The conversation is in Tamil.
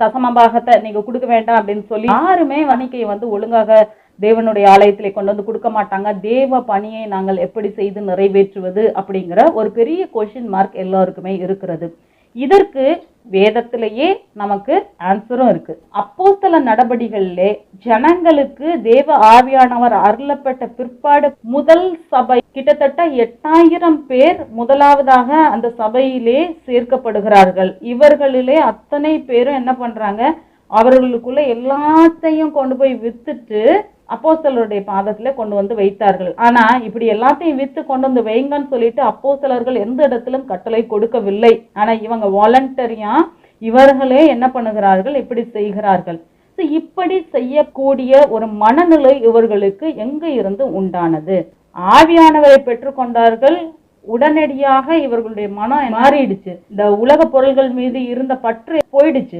தசமபாகத்தை நீங்க கொடுக்க வேண்டாம் அப்படின்னு சொல்லி யாருமே காணிக்கையை வந்து ஒழுங்காக தேவனுடைய ஆலயத்திலே கொண்டு வந்து கொடுக்க மாட்டாங்க. தேவ பணியை நாங்கள் எப்படி செய்து நிறைவேற்றுவது அப்படிங்கிற ஒரு பெரிய கொஸ்டின் மார்க் எல்லாருக்குமே இருக்கிறது. இதற்கு வேதத்திலேயே நமக்கு ஆன்சரும் இருக்கு. அப்போஸ்தல நடபடிகளிலே ஜனங்களுக்கு தேவ ஆவியானவர் அருளப்பட்ட பிற்பாடு முதல் சபை கிட்டத்தட்ட 8000 பேர் முதலாவதாக அந்த சபையிலே சேர்க்கப்படுகிறார்கள். இவர்களிலே அத்தனை பேரும் என்ன பண்றாங்க, அவர்களுக்குள்ள எல்லாத்தையும் கொண்டு போய் வித்துட்டு அப்போஸ்தலருடைய பாதத்துல கொண்டு வந்து வைத்தார்கள். ஆனா இப்படி எல்லாத்தையும் வித்து கொண்டு வந்து வைங்கன்னு சொல்லிட்டு அப்போஸ்தலர்கள் எந்த இடத்திலும் கட்டளை கொடுக்கவில்லை. ஆனா இவங்க வாலண்டரியா இவர்களே என்ன பண்ணுகிறார்கள், இப்படி செய்கிறார்கள். இப்படி செய்யக்கூடிய ஒரு மனநிலை இவர்களுக்கு எங்க இருந்து உண்டானது? ஆவியானவரை பெற்றுக்கொண்டார்கள், உடனடியாக இவர்களுடைய மனம் மாறிடுச்சு. இந்த உலக பொருள்கள் மீது இருந்த பற்று போயிடுச்சு.